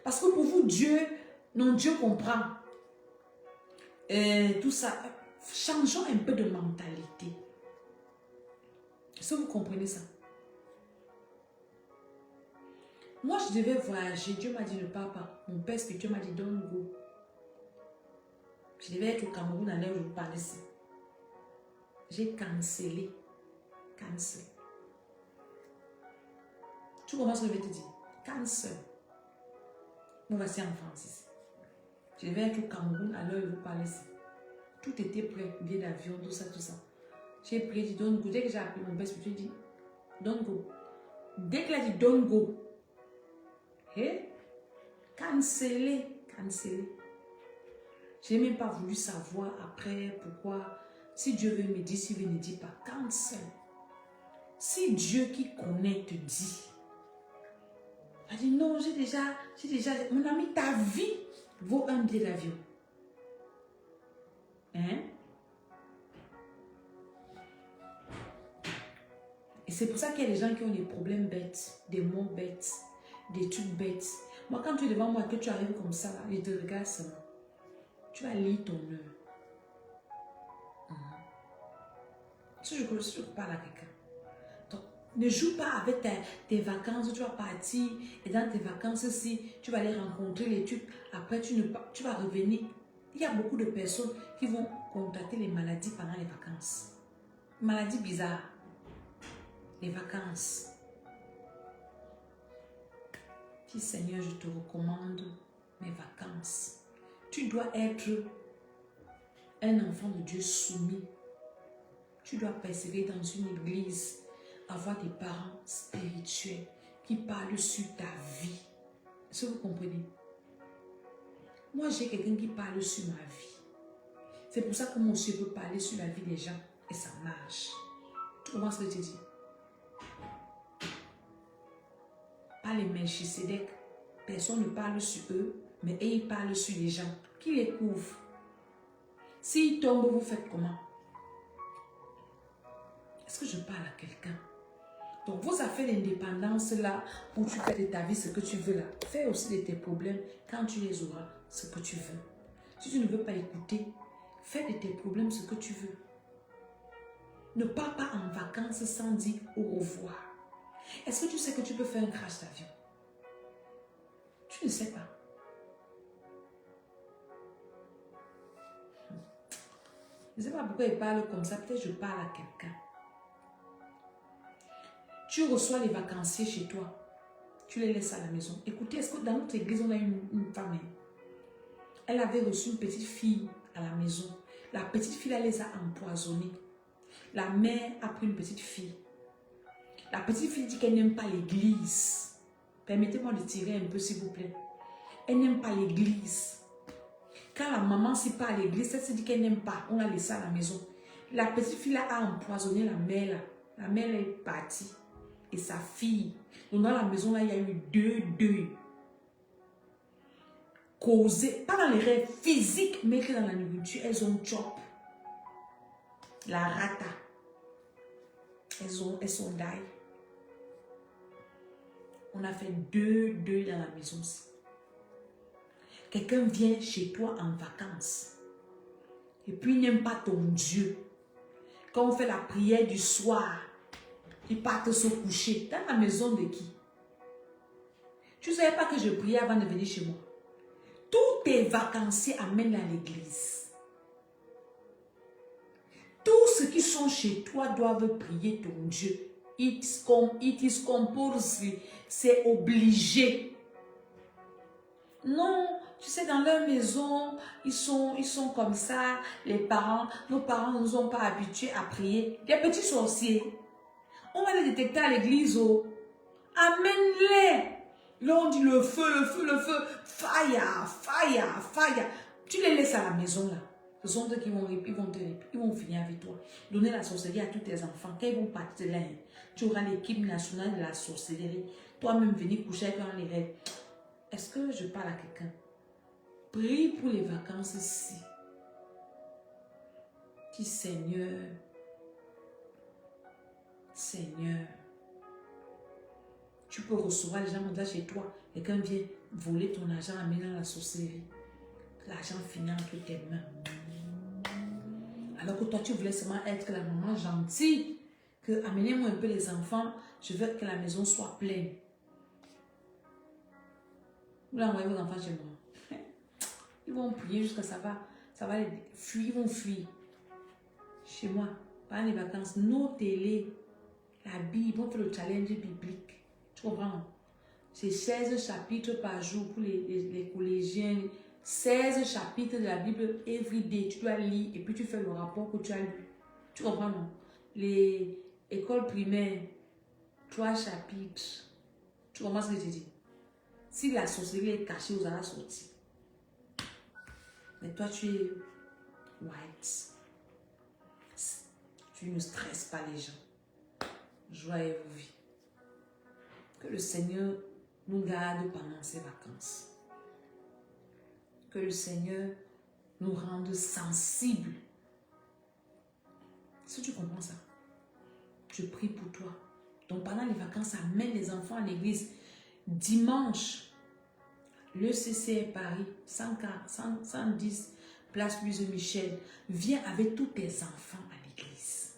Parce que pour vous, Dieu comprend. Et tout ça. Changeons un peu de mentalité. Est-ce que vous comprenez ça? Moi, je devais voyager. Dieu m'a dit ne pars pas. Mon père spirituel m'a dit don't go. Je devais être au Cameroun à l'heure où je vous parlais ici. J'ai cancellé. Cancel. Tu comprends ce que je vais te dire? Cancel. Nous voici en France ici. Je devais être au Cameroun à l'heure où je vous parlais ici. Tout était prêt. Billet d'avion, tout ça, tout ça. J'ai prié, dit don't go. Dès que j'ai appelé mon père spirituel, j'ai dit don't go. Dès qu'il a dit don't go, canceller. Je n'ai même pas voulu savoir après pourquoi. Si Dieu veut me dire, s'il veut ne dit pas, cancel. Si Dieu qui connaît te dit, elle dit non, j'ai déjà, mon ami, ta vie vaut un billet d'avion. Et c'est pour ça qu'il y a des gens qui ont des problèmes bêtes, des mots bêtes, des trucs bêtes. Moi, quand tu es devant moi, que tu arrives comme ça, là, je te regarde seulement. Tu vas lire ton heure. Si je parle à quelqu'un. Donc, ne joue pas avec tes vacances, tu vas partir. Et dans tes vacances, si tu vas aller rencontrer les trucs, après tu vas revenir. Il y a beaucoup de personnes qui vont contacter les maladies pendant les vacances. Maladies bizarres. Les vacances. Dis Seigneur, je te recommande mes vacances. Tu dois être un enfant de Dieu soumis. Tu dois persévérer dans une église, avoir des parents spirituels qui parlent sur ta vie. Est-ce que vous comprenez? Moi, j'ai quelqu'un qui parle sur ma vie. C'est pour ça que moi aussi, je peux parler sur la vie des gens et ça marche. Tu comprends ce que je te dis? Pas les Melchisedec. Personne ne parle sur eux, mais ils parlent sur les gens. Qui les couvre? S'ils tombent, vous faites comment? Est-ce que je parle à quelqu'un? Donc, vos affaires d'indépendance là, où tu fais de ta vie ce que tu veux là, fais aussi de tes problèmes quand tu les auras, ce que tu veux. Si tu ne veux pas écouter, fais de tes problèmes ce que tu veux. Ne pars pas en vacances sans dire au revoir. Est-ce que tu sais que tu peux faire un crash d'avion? Tu ne sais pas. Je ne sais pas pourquoi il parle comme ça. Peut-être je parle à quelqu'un. Tu reçois les vacanciers chez toi. Tu les laisses à la maison. Écoutez, est-ce que dans notre église, on a une femme? Elle avait reçu une petite fille à la maison. La petite fille, elle les a empoisonnés. La mère a pris une petite fille. La petite fille dit qu'elle n'aime pas l'église. Permettez-moi de tirer un peu, s'il vous plaît. Elle n'aime pas l'église. Quand la maman s'y part à l'église, elle se dit qu'elle n'aime pas. On l'a laissée à la maison. La petite fille là a empoisonné la mère là. La mère est partie. Et sa fille. Donc dans la maison là, il y a eu 2 deuils. Causés, pas dans les rêves physiques, mais que dans la nourriture, elles ont chop. La rata. Elles sont d'ail. On a fait 2 deuils dans la maison aussi. Quelqu'un vient chez toi en vacances. Et puis il n'aime pas ton Dieu. Quand on fait la prière du soir, ils partent se coucher. Dans la maison de qui? Tu ne savais pas que je priais avant de venir chez moi. Tous tes vacanciers amènent à l'église. Tous ceux qui sont chez toi doivent prier ton Dieu. It is compulsory. C'est obligé. Non, tu sais, dans leur maison, ils sont comme ça. Les parents, nos parents ne nous ont pas habitués à prier. Des petits sorciers. On va les détecter à l'église. Oh. Amène-les. Là, on dit le feu, le feu, le feu. Fire, fire, fire. Tu les laisses à la maison là. Ce sont eux qui vont finir avec toi. Donner la sorcellerie à tous tes enfants. Quand ils vont partir là, tu auras l'équipe nationale de la sorcellerie. Toi-même, venir coucher avec eux dans les rêves. Est-ce que je parle à quelqu'un? Prie pour les vacances ici. Dis Seigneur, Seigneur, tu peux recevoir les gens comme ça chez toi. Quelqu'un vient voler ton argent, amener dans la sorcellerie. L'argent finit entre tes mains. Alors que toi, tu voulais seulement être la maman gentille. Que amenez-moi un peu les enfants. Je veux que la maison soit pleine. Vous l'envoyez vos enfants chez moi. Ils vont prier jusqu'à ça va les fuir. Ils vont fuir. Chez moi, pendant les vacances, nos télés, la Bible, on fait le challenge biblique. Tu comprends? C'est 16 chapitres par jour pour les collégiens. 16 chapitres de la Bible every day. Tu dois lire et puis tu fais le rapport que tu as lu. Tu comprends, non? Les écoles primaires, 3 chapitres. Tu comprends ce que je dis? Si la sorcellerie est cachée, vous allez sortir. Mais toi, tu es white. Tu ne stresses pas les gens. Joyeux vie. Que le Seigneur nous garde pendant ces vacances. Que le Seigneur nous rende sensibles. Est-ce que tu comprends ça? Je prie pour toi. Donc pendant les vacances, amène les enfants à l'église. Dimanche, le CCR Paris, 110 place Louise Michel. Viens avec tous tes enfants à l'église.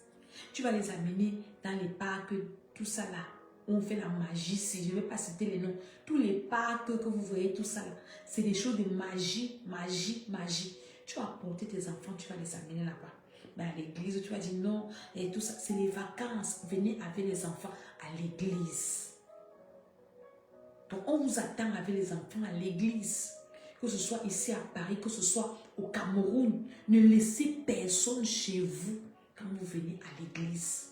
Tu vas les amener dans les parcs, tout ça là. On fait la magie, si je ne vais pas citer les noms. Tous les parcs que vous voyez, tout ça là. C'est des choses de magie, magie, magie. Tu vas porter tes enfants, tu vas les amener là-bas. Mais à l'église, tu vas dire non. Et tout ça, c'est les vacances. Venez avec les enfants à l'église. Donc, on vous attend avec les enfants à l'église. que ce soit ici à Paris, que ce soit au Cameroun, ne laissez personne chez vous quand vous venez à l'église.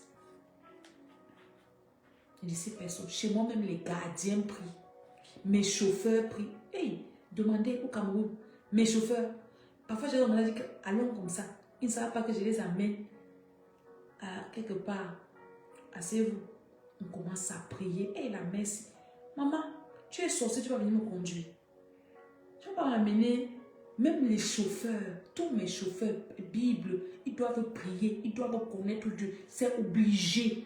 Ne laissez personne. Chez moi, même les gardiens prient. Mes chauffeurs prient. Hey, demandez au Cameroun. Mes chauffeurs, parfois j'ai demandé allons comme ça. Ils ne savent pas que je les amène à quelque part. Asseyez-vous. On commence à prier. Hey, la messe. Maman, tu es sorcier, tu vas venir me conduire. Tu vas pas m'amener. Même les chauffeurs, tous mes chauffeurs, Bible, ils doivent prier, ils doivent connaître Dieu. C'est obligé.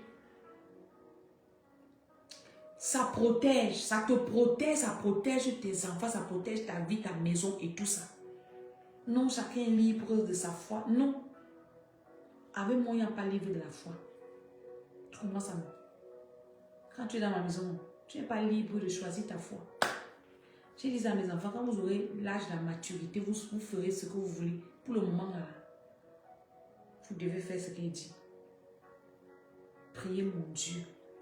Ça protège, ça te protège, ça protège tes enfants, ça protège ta vie, ta maison et tout ça. Non, chacun est libre de sa foi. Non. Avec moi, il n'y a pas libre de la foi. Comment ça? Quand tu es dans ma maison, tu n'es pas libre de choisir ta foi. Je dis à mes enfants, quand vous aurez l'âge de la maturité, vous ferez ce que vous voulez. Pour le moment, là, vous devez faire ce qu'il dit. Priez mon Dieu.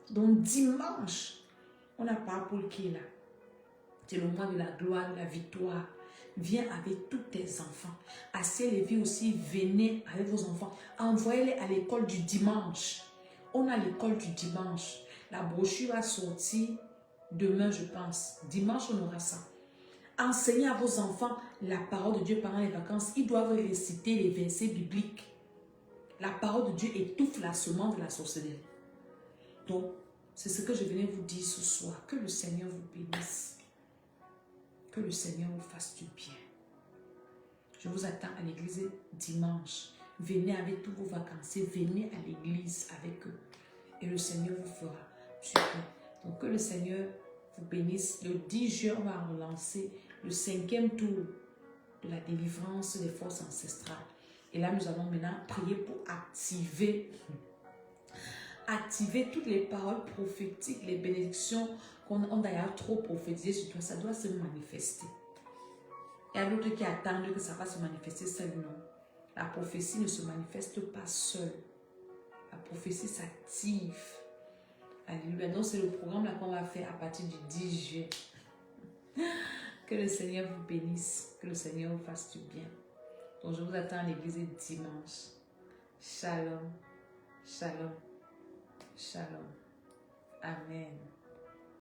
Donc dimanche, on a pas Paul qui est là. C'est le mois de la gloire, de la victoire. Viens avec tous tes enfants. Assez les vies aussi, venez avec vos enfants. Envoyez-les à l'école du dimanche. On a l'école du dimanche. La brochure va sortir demain, je pense. Dimanche, on aura ça. Enseignez à vos enfants la parole de Dieu pendant les vacances. Ils doivent réciter les versets bibliques. La parole de Dieu étouffe la semence de la sorcellerie. Donc, c'est ce que je venais vous dire ce soir. Que le Seigneur vous bénisse. Que le Seigneur vous fasse du bien. Je vous attends à l'église dimanche. Venez avec tous vos vacanciers. Venez à l'église avec eux. Et le Seigneur vous fera super. Donc, que le Seigneur vous bénisse. Le 10 juin, on va relancer le 5e tour de la délivrance des forces ancestrales. Et là, nous allons maintenant prier pour activer toutes les paroles prophétiques, les bénédictions qu'on a d'ailleurs trop prophétisées sur toi. Ça doit se manifester. Il y a d'autres qui attendent que ça va se manifester seul. Non. La prophétie ne se manifeste pas seule. La prophétie s'active. Alléluia. Donc, c'est le programme là qu'on va faire à partir du 10 juillet. Que le Seigneur vous bénisse. Que le Seigneur vous fasse du bien. Donc, je vous attends à l'église dimanche. Shalom. Shalom. Shalom. Amen.